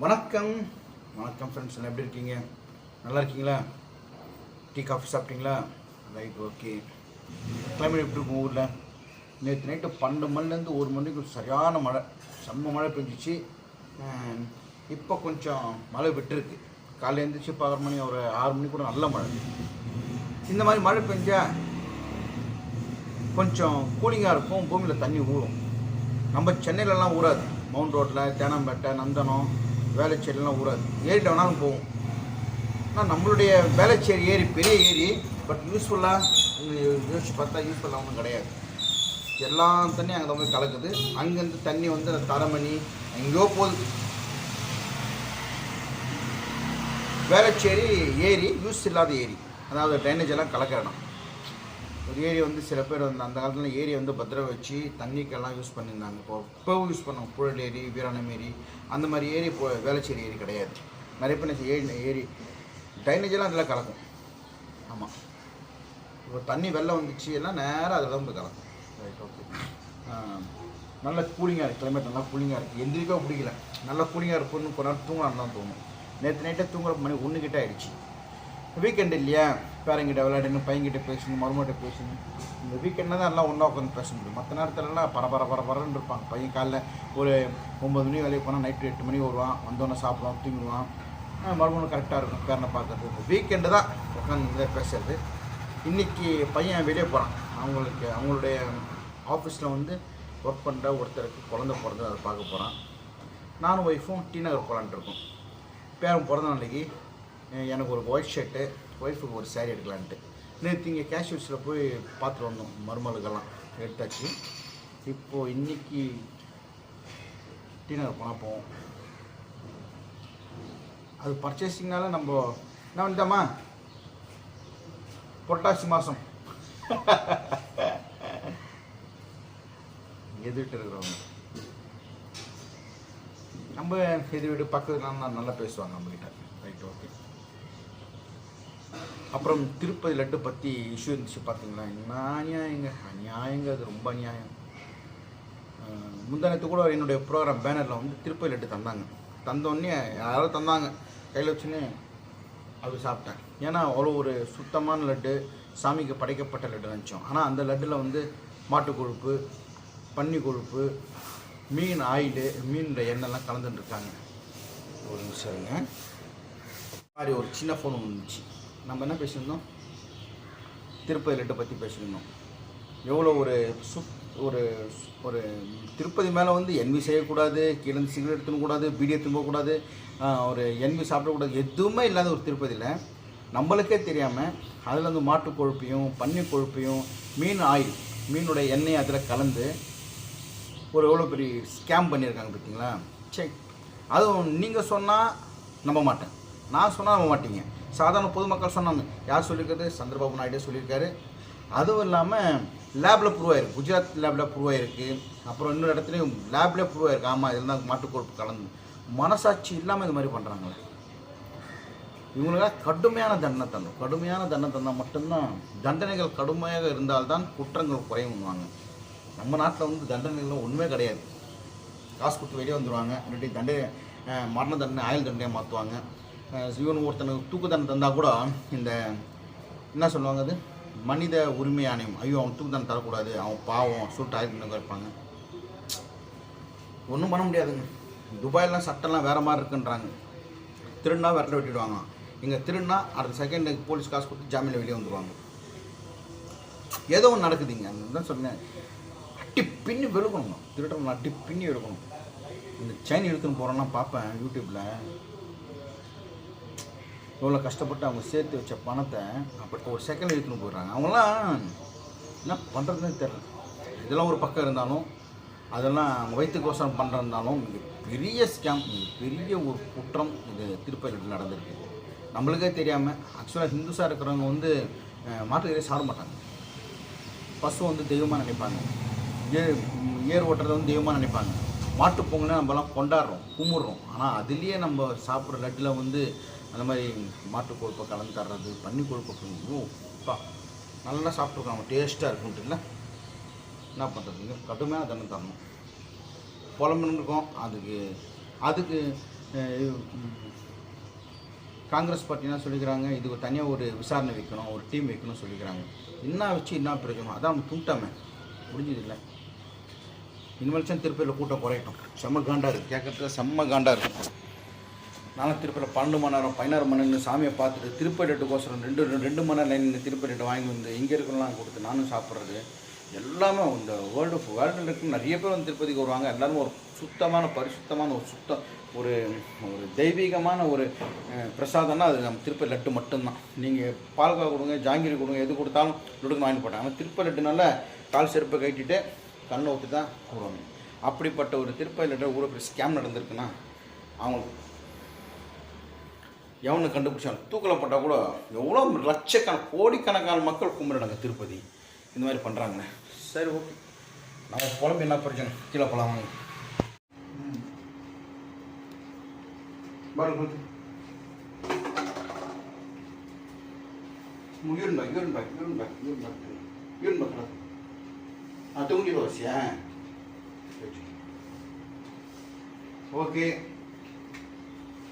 வணக்கம் வணக்கம் ஃப்ரெண்ட்ஸ், எல்லாம் எப்படி இருக்கீங்க? நல்லா இருக்கீங்களா? டீ காஃபி சாப்பிட்டீங்களா? Right, okay. கிளைமேட் எப்படி இருக்கும் ஊரில்? நேற்று நைட்டு 12 மணிலேருந்து 1 மணிக்கு சரியான மழை, செம்ம மழை பெஞ்சிச்சு. இப்போ கொஞ்சம் மழை விட்டுருக்கு. காலையில் எழுந்திரிச்சு பார்க்குற மணி ஒரு 6 மணி கூட நல்ல மழை. இந்த மாதிரி மழை பெஞ்சால் கொஞ்சம் கூலிங்காக இருக்கும், பூமியில் தண்ணி ஊறும். நம்ம சென்னையிலலாம் ஊறாது. மவுண்ட் ரோட்டில், தேனாம்பேட்டை, நந்தனம், வேளச்சேரிலாம் ஊறாது. ஏறிட்ட வேணாலும் போகும். ஆனால் நம்மளுடைய வேளச்சேரி ஏரி பெரிய ஏரி, பட் யூஸ்ஃபுல்லாக யோசிச்சு பார்த்தா யூஸ்ஃபுல்லாக ஒன்றும் கிடையாது. எல்லா தண்ணியும் அங்கே போய் கலக்குது. அங்கேருந்து தண்ணி வந்து தரமணி எங்கேயோ போகுது. வேளச்சேரி ஏரி யூஸ் இல்லாத ஏரி, அதாவது ட்ரைனேஜ் எல்லாம் கலக்கிற இடம். ஒரு ஏரி வந்து சில பேர் வந்து அந்த காலத்தில் ஏரியை வந்து பத்திரம் வச்சு தண்ணிக்கெல்லாம் யூஸ் பண்ணியிருந்தாங்க. இப்போவும் யூஸ் பண்ணோம். புழல் ஏரி, வீராணம் ஏரி, அந்த மாதிரி ஏரி இப்போ வேளச்சேரி ஏரி கிடையாது. நிறைய பேர் ஏரி ட்ரைனேஜெல்லாம் அதில் கலக்கும். ஆமாம், இப்போ தண்ணி வெள்ளம் வந்துச்சு எல்லாம் நேராக அதில் தான் போய் கலக்கும். Right, okay. நல்ல கூலிங்காக இருக்குது, கிளைமேட் நல்லா கூலிங்காக இருக்குது. எந்திரிக்கோ பிடிக்கல, நல்லா கூலிங்காக இருக்குன்னு கொஞ்ச நேரம் தூங்கலான்னு தான் தோணும். நேற்று நைட்டே தூங்குற மணி 1 கிட்ட ஆகிடுச்சு. வீக்கெண்டு இல்லையா, பேரங்கிட்ட விளையாடணும், பையன்கிட்ட பேசணும், மருமகிட்ட பேசணும். இந்த வீக்கெண்டில் தான் எல்லாம் ஒன்றா உட்காந்து பேச முடியும். மற்ற நேரத்துலலாம் பரபரன்னு இருப்பாங்க. பையன் காலைல ஒரு 9 மணி வேலைக்கு போனால் நைட்டு 8 மணி வருவான். வந்தோடனே சாப்பிடுவான், தூங்கிடுவான். மறுபடியும் கரெக்டாக இருக்கும் பேரனை பார்க்கறது. இந்த வீக்கெண்டு தான் உட்காந்து பேசுறது. இன்றைக்கி பையன் வெளியே போகிறான். அவங்களுடைய ஆஃபீஸில் வந்து ஒர்க் பண்ணுற ஒருத்தருக்கு குழந்தை பிறந்து அதை பார்க்க போகிறான். நானும் ஒய்ஃபும் டி நகர் போகலான்ட்டு இருக்கோம். பேரன் பிறந்த நாளைக்கு எனக்கு ஒரு ஒயிட் ஷர்ட்டு, ஒய்ஃபுக்கு ஒரு சேரீ எடுக்கலான்ட்டு. நேற்று இங்கே கேஷ்யூஸில் போய் பார்த்துட்டு வந்தோம். மருமலுக்கெல்லாம் எடுத்தாச்சு. இப்போது இன்றைக்கி டி நகர் போனால் போவோம். அது பர்ச்சேசிங்னால நம்ம என்ன வந்துட்டோமா, புரட்டாசி மாதம் எதிர்ட்டு இருக்கிறவங்க நம்ம எது வீடு பக்கத்துல நல்லா பேசுவாங்க நம்மகிட்ட. Right, okay. அப்புறம் திருப்பதி லட்டு பற்றி இஷ்யூ இருந்துச்சு பார்த்தீங்களா? என்ன அநியாயங்க, அது ரொம்ப அநியாயம். முந்தானத்து கூட என்னுடைய ப்ரோக்ராம் பேனரில் வந்து திருப்பதி லட்டு தந்தோடனே யாரோ தந்தாங்க, கையில் வச்சுன்னு அது சாப்பிட்டேன். ஏன்னா அவ்வளோ ஒரு சுத்தமான லட்டு, சாமிக்கு படைக்கப்பட்ட லட்டு நினச்சோம். ஆனால் அந்த லட்டில் வந்து மாட்டு கொழுப்பு, பன்னி கொழுப்பு, மீன் ஆயிலு, மீனில் எண்ணெய்லாம் கலந்துட்டுருக்காங்க. ஒரு நிமிஷம் இருங்க. மாதிரி ஒரு சின்ன ஃபோன் வந்துச்சு. நம்ம என்ன பேசியிருந்தோம்? திருப்பதி லட்டை பற்றி பேசியிருந்தோம். எவ்வளோ ஒரு ஒரு திருப்பதி மேலே வந்து என்வி செய்யக்கூடாது, கீழே சிகரெட் எடுத்துக்கூடாது, பீடி எடுத்துன்னு போகக்கூடாது, ஒரு என்வி சாப்பிடக்கூடாது, எதுவுமே இல்லாத ஒரு திருப்பதியில் நம்மளுக்கே தெரியாமல் அதில் வந்து மாட்டு கொழுப்பையும் பன்னி கொழுப்பையும் மீன் ஆயில், மீனுடைய எண்ணெய் அதில் கலந்து ஒரு எவ்வளோ பெரிய ஸ்கேம் பண்ணியிருக்காங்க பார்த்தீங்களா? சரி, அதுவும் நீங்கள் சொன்னால் நம்ப மாட்டேன், நான் சொன்னால் நம்ப மாட்டீங்க. சாதாரண பொதுமக்கள் சொன்னாங்க. யார் சொல்லியிருக்கிறது? சந்திரபாபு நாயுடு சொல்லியிருக்காரு. அதுவும் இல்லாமல் லேபில் ப்ரூவ் ஆயிருக்கு, குஜராத் லேபில் ப்ரூவ் ஆயிருக்கு. அப்புறம் இன்னொரு இடத்துலையும் லேபில் ப்ரூவ் ஆயிருக்கு. ஆமாம், இதில் தான் மாட்டுக்கொழுப்பு கலந்து. மனசாட்சி இல்லாமல் இது மாதிரி பண்ணுறாங்களே, இவங்களுக்காக கடுமையான தண்டனை தரணும். கடுமையான தண்டனை தந்தால் மட்டும்தான், தண்டனைகள் கடுமையாக இருந்தால்தான் குற்றங்கள் குறையுவாங்க. நம்ம நாட்டில் வந்து தண்டனைகள் ஒன்றுமே கிடையாது. காசு கொடுத்து வெளியே வந்துடுவாங்க, இல்லாட்டி மரண தண்டனை ஆயுள் தண்டனையாக மாற்றுவாங்க. இவன் ஒருத்தனுக்கு தூக்கு தண்டனை தந்தால் கூட இந்த என்ன சொல்லுவாங்க, அது மனித உரிமை ஆணையம், ஐயோ அவன் தூக்கு தண்டனை தரக்கூடாது, அவன் பாவம், சொல்லிட்டு ஆயுள் தண்டனை இருப்பாங்க. ஒன்றும் பண்ண முடியாதுங்க. துபாயிலாம் சட்டம்லாம் வேறு மாதிரி இருக்குன்றாங்க. திருடினா விரட்ட வெட்டிடுவாங்க. இங்கே திருடினா அடுத்த செகண்டுக்கு போலீஸ் காசு கொடுத்து ஜாமீனில் வெளியே வந்துடுவாங்க. ஏதோ ஒன்று நடக்குதுங்க. அதுதான் சொன்னேன், அட்டி பின்னி வெளுக்கணும். திருடணும் அட்டி பின்னி எடுக்கணும். இந்த செயின் எடுத்துன்னு போகிறோன்னா பார்ப்பேன் யூடியூப்பில், எவ்வளோ கஷ்டப்பட்டு அவங்க சேர்த்து வச்ச பணத்தை அப்படி ஒரு செகண்ட் எடுத்துன்னு போயிடுறாங்க. அவங்களாம் என்ன பண்ணுறதுன்னு தெரியல. இதெல்லாம் ஒரு பக்கம் இருந்தாலும், அதெல்லாம் அவங்க வயிற்றுக்கோசரம் பண்ணுறதுனாலும் பெரிய ஸ்கேம், பெரிய ஒரு குற்றம் இது திருப்பதியில் நடந்திருக்கு. நம்மளுக்கே தெரியாமல். ஆக்சுவலாக ஹிந்துஸாக இருக்கிறவங்க வந்து மாட்டுக்கறியை சாப்பிட மாட்டாங்க. பசு வந்து தெய்வமாக நினைப்பாங்க, ஏர் ஓட்டுறதை வந்து தெய்வமாக நினைப்பாங்க. மாட்டு பொங்கல்னா நம்மலாம் கொண்டாடுறோம், கும்பிட்றோம். ஆனால் அதுலேயே நம்ம சாப்பிட்ற லட்டில் வந்து அந்த மாதிரி மாட்டு கொழுப்பை கலந்து தர்றது, பன்னி கொழுப்பை நல்லா சாப்பிட்ருக்காங்க, டேஸ்ட்டாக இருக்குன்ட்டு இல்லை. என்ன பண்ணுறதுங்க, கடுமையாக தண்ணி தரணும். புலம்புன்னு இருக்கும். அதுக்கு காங்கிரஸ் பார்ட்டினா சொல்லிக்கிறாங்க இதுக்கு தனியாக ஒரு விசாரணை வைக்கணும், ஒரு டீம் வைக்கணும்னு சொல்லிக்கிறாங்க. என்ன வச்சு என்ன பிரயோஜனம்? அதான் நம்ம துண்டாமே முடிஞ்சது இல்லை. இனிமேல்ச்சும் திருப்பதியில் கூட்டம் குறையட்டும். செம்ம காண்டாக இருக்குது, கேட்குறதுக்கு செம்ம காண்டாக இருக்குது. நானும் திருப்பதியில் 12 மணி நேரம் 16 மணி நேரம் சாமியை பார்த்துட்டு திருப்பதி லட்டுக்கோசரம் 2 மணி நேரம் லைன் திருப்பதி லட்டு வாங்கி வந்து இங்கே இருக்கலாம் கொடுத்து நானும் சாப்பிட்றது எல்லாமே இந்த வேர்ல்டில் இருக்கு. நிறைய பேர் வந்து திருப்பதிக்கு வருவாங்க. எல்லோரும் ஒரு சுத்தமான பரிசுத்தமான ஒரு தெய்வீகமான ஒரு பிரசாதம்னா அது நம்ம திருப்பதி லட்டு மட்டும்தான். நீங்கள் பால்கா கொடுங்க, ஜாங்கிரி கொடுங்க, எது கொடுத்தாலும் லட்டுக்கு வாங்கி போட்டாங்க. ஆனால் திருப்பதி லட்டுனால கால் செருப்பை கட்டிட்டு கண்ணை ஊற்றி தான் கூடுவாங்க. அப்படிப்பட்ட ஒரு திருப்பதி லட்டு ஒரு பெரிய ஸ்கேம் நடந்திருக்குன்னா அவங்களுக்கு எவனை கண்டுபிடிச்சாலும் தூக்கில் போட்டால் கூட எவ்வளோ கோடிக்கணக்கான மக்கள் கும்பிடுறாங்க திருப்பதி. இந்த மாதிரி பண்ணுறாங்கண்ணே. சரி, ஓகே, நம்ம குழம்பு என்ன பிரச்சனை கீழே போகலாம் வாங்க. பாருங்க தூங்கிடுவாசியா? ஓகே,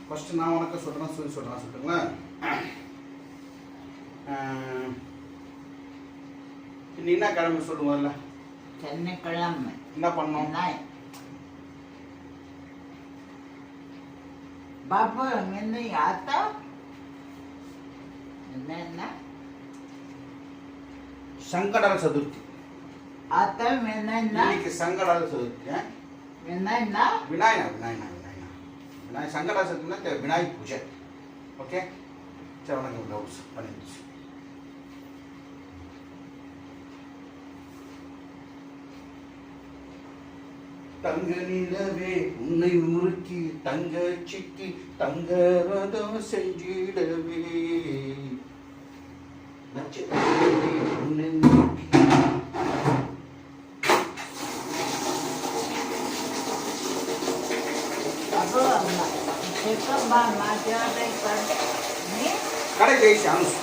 ஃபஸ்ட்டு நான் வணக்கம் சொல்கிறேன் சொல்லிட்டுங்களா? நீ என்ன கிழமை சொல்லுவாங்கல்ல? சென்னைக்கிழமை என்ன பண்ணோம்? பாபு என்ன ஆத்தா என்ன சங்கடர சதுர்த்தி. ஆத்தா இன்னைக்கு சங்கடர சதுர்த்தி. விநாயக சங்கடர சதுர்த்தினா விநாயக பூஜை. ஓகே, சரி, வணக்கம். ப்ளவுஸ் பண்ணிடுச்சு. தங்க நிலவே உன்னை முறுக்கி தங்க சிக்கி தங்க ரதம் செஞ்சிடவே உன்னை முறுக்கி. கடை ஜெயிச்சு அனுசு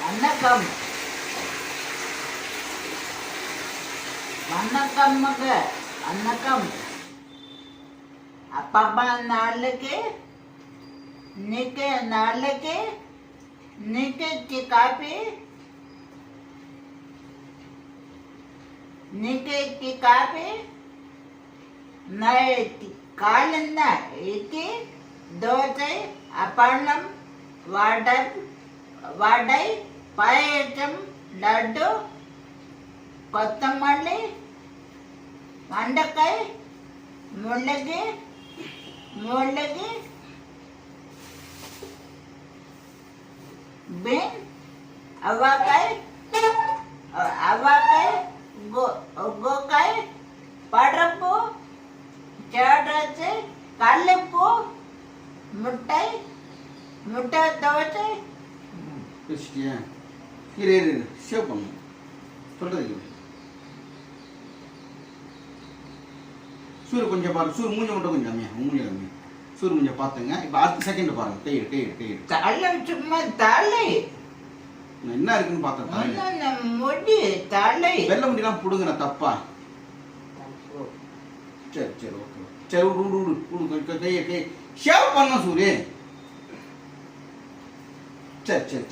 வணக்கம் வணக்கம் மக வணக்கம். அப்பா நாளைக்கு நீக்கு காப்பி காலந்த இட்லி தோசை அப்பளம் வடை பாயசம் லட்டு கொத்தமல்லி வெண்டைக்காய் முள்ளகி பீன் அவக்காய் கோக்காய் படப்பு சேடச்சு கல்லுப்பு முட்டை தோசை. சேவ் பண்ணணும் சொல்றது. சூரிய கொஞ்சம் பாருங்க, சூரிய மூஞ்ச மட்டும் கொஞ்சம் கம்மியா, மூஞ்ச கம்மியா. சூரிய கொஞ்சம் பார்த்துங்க. இப்போ அடுத்த செகண்ட் பாருங்க. கையெடு தலை சும்மா தலை என்ன இருக்குன்னு பார்த்தேன். முடி தலை வெள்ளை முடியெல்லாம் பிடுங்க தப்பா. சரி ஓகே, சரி விடு கையை ஷேவ் பண்ண சூரிய. சரி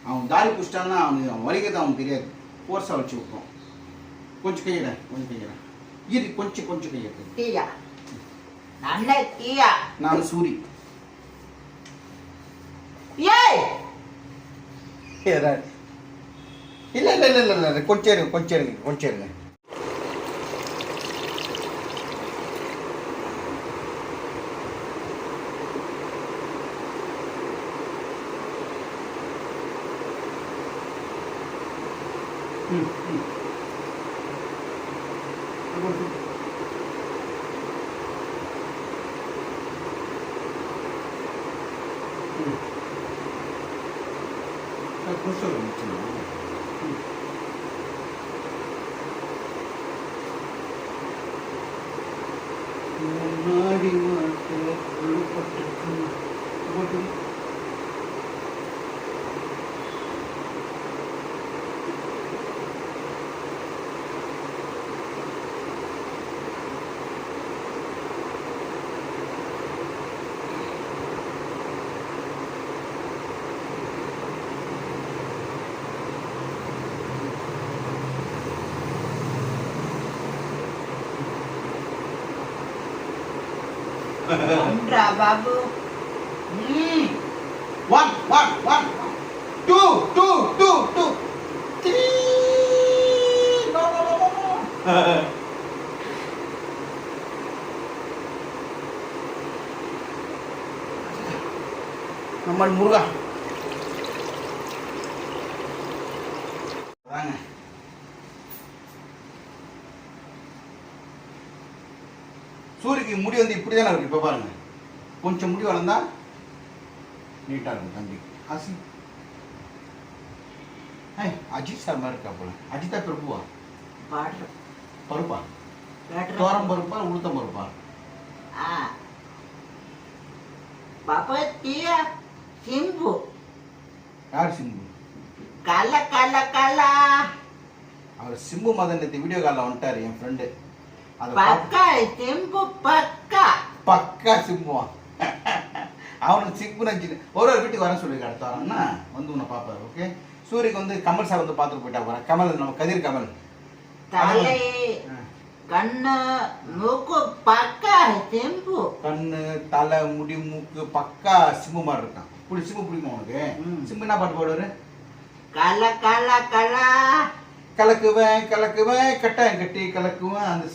அவன் தாரி பிடிச்சிட்டான்னா அவன் வலிக்கிறது அவனுக்கு தெரியாது. ஃபோர்ஸாக வச்சு விட்றோம். கொஞ்சம் கையிட இது கொஞ்சம் கையிட. நான் சூரி. இல்லை கொஞ்சம் இருங்க. Andra babu. One, two, three. No. நம்ம முருகா வாங்க. சூரியக்கு முடி வந்து இப்படி தானே இருக்கு. இப்போ பாருங்க, கொஞ்சம் முடி வளர்ந்தா நீட்டாக இருக்கும் தம்பி. அஜித் சார் மாதிரி இருக்கா போல. அஜித்தா பிரபுவா? பருப்பா? தோரம் பருப்பா உளுத்தம் பருப்பா? பாப்பா தியா சிம்பு. யார் சிம்பு? கல அவர் சிம்பு மதன் இந்த வீடியோ காலில் வந்துட்டார் என் ஃப்ரெண்டு. பக்கா சிம்பு பக்கா சிம்புவா. அவனுக்கு சிம்பு நினச்சி ஒரு வீட்டுக்கு வர சொல்லி அடுத்த வாரம்னா வந்து உன்னை பார்ப்பாரு. ஓகே. சூரியக்கு வந்து கமல் சார் வந்து பார்த்துட்டு போயிட்டா போகிறேன். கமல் நம்ம கதிர் கமல். தலை கண்ணு மூக்கு பக்கா சிம்பு. கண்ணு தலை முடி மூக்கு பக்கா சிம்பு மாதிரி இருக்கான். சிம்பு பிடிக்கும் உனக்கு? சிம்பு என்ன பாட்டு பாடுவாரு? கலக்குவேன் கட்டாயம் கட்டி கலக்குவேன். அந்த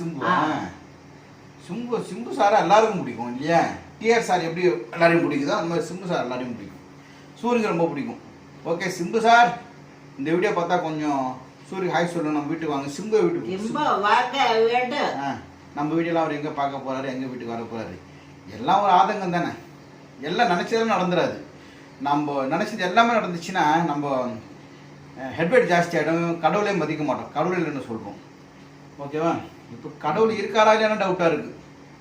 சிம்பு சாரை எல்லாருக்கும் பிடிக்கும் இல்லையா? டிஆர் சார் எப்படி எல்லாரையும் பிடிக்குதோ அந்த மாதிரி சிம்பு சார் எல்லாரையும் பிடிக்கும். சூரியக்கு ரொம்ப பிடிக்கும். ஓகே சிம்பு சார், இந்த வீடியோ பார்த்தா கொஞ்சம் சூரிய ஹாய் சொல்லணும். நம்ம வீட்டுக்கு வாங்க. சிம்பு வீட்டுக்கு நம்ம வீடியோலாம் அவர் எங்கே பார்க்க போறாரு, எங்கள் வீட்டுக்கு வர போறாரு. எல்லாம் ஒரு ஆதங்கம் தானே. எல்லாம் நினச்சதெல்லாம் நடந்துடாது. நம்ம நினச்சது எல்லாமே நடந்துச்சுன்னா நம்ம ஹெட்வெயிட் ஜாஸ்தி ஆகிடும். கடவுளே மதிக்க மாட்டோம். கடவுள் இல்லைன்னு சொல்லுவோம். ஓகேவா? இப்போ கடவுள் இருக்காரா இல்லையான டவுட்டாக இருக்குது.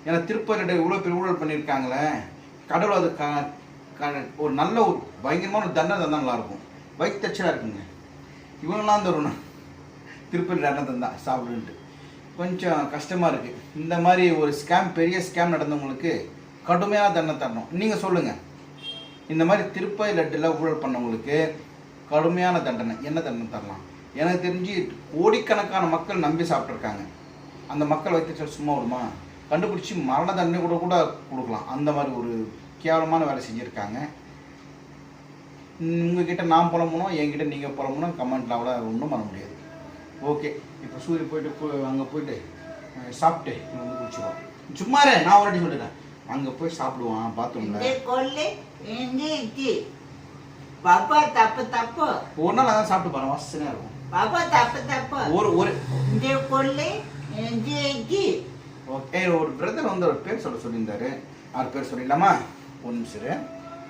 ஏன்னா திருப்பதியில் இவ்வளோ பெரிய ஊழல் பண்ணியிருக்காங்களே. கடவுள் அது ஒரு நல்ல ஒரு பயங்கரமான ஒரு தண்டனை தந்தால் நல்லாயிருக்கும். வயிற்றுச்சலாக இருக்குங்க. இவங்களாம் தரணும் திருப்பதி தண்டனை தந்தா சாப்பிடுன்ட்டு கொஞ்சம் கஷ்டமாக இருக்குது. இந்த மாதிரி ஒரு ஸ்கேம், பெரிய ஸ்கேம் நடந்தவங்களுக்கு கடுமையான தண்டனை தரணும். நீங்கள் சொல்லுங்கள், இந்த மாதிரி திருப்பதி லட்டில் ஊழல் பண்ணவங்களுக்கு கடுமையான தண்டனை என்ன தண்டனை தரலாம்? எனக்கு தெரிஞ்சு கோடிக்கணக்கான மக்கள் நம்பி சாப்பிட்ருக்காங்க. அந்த மக்கள் வைத்து சும்மா விடுமா? கண்டுபிடிச்சி மரண தண்டனை கூட கொடுக்கலாம். அந்த மாதிரி ஒரு கேவலமான வேலை செஞ்சுருக்காங்க. உங்ககிட்ட நான் புலம்பணும், என்கிட்ட நீங்கள் புலம்பணும். கமெண்ட்டில் அவ்வளோ ஒன்றும் பண்ண முடியாது. ஓகே. இப்போ சூரிய போயிட்டு அங்கே போயிட்டு சாப்பிட்டு வந்து குடிச்சிடுவோம். சும்மாரே நான் ஒரு வாட்டி சொல்லிடுறேன். அங்கே போய் சாப்பிடுவான் பாத்ரூமில். பாப்பா தப்பு ஒரு நாள் அதான் சாப்பிட்டு பாருங்க, வாசனையாக இருக்கும். பாப்பா தப்பு ஒரு ஓகே. ஒரு பிரதர் வந்து அவர் பேர் சொல்லியிருந்தாரு. அவர் பேர் சொல்லிடலாமா? ஒரு நிமிஷம்.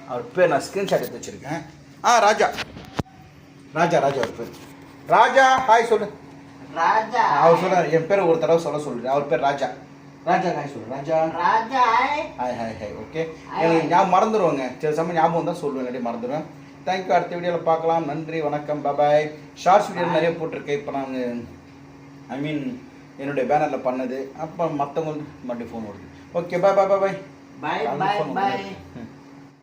அவர் பேர் நான் ஸ்க்ரீன்ஷாட் எடுத்து வச்சுருக்கேன். ராஜா அவர் பேர் ராஜா. ஹாய் சொல்லு ராஜா. அவர் சொல்கிறார் என் பேர் ஒரு தடவை சொல்லிடுறேன். அவர் பேர் ராஜா. ஹாய் சொல்லு ராஜா. ஹாய். ஓகே. எனக்கு ஞாபகம் மறந்துடுவாங்க. சில சமயம் ஞாபகம் தான் சொல்லுவேன், இல்லாட்டி மறந்துடுவேன். தேங்க்யூ. அடுத்த வீடியோவில் பார்க்கலாம். நன்றி, வணக்கம், பாய். ஷார்ட்ஸ் வீடியோ நிறைய போட்டிருக்கேன். இப்போ நான் என்னுடைய பேனரில் பண்ணது. அப்போ மற்றவங்களுக்கு மறுபடியும் ஃபோன் வருது. ஓகே, பாய். பாய்.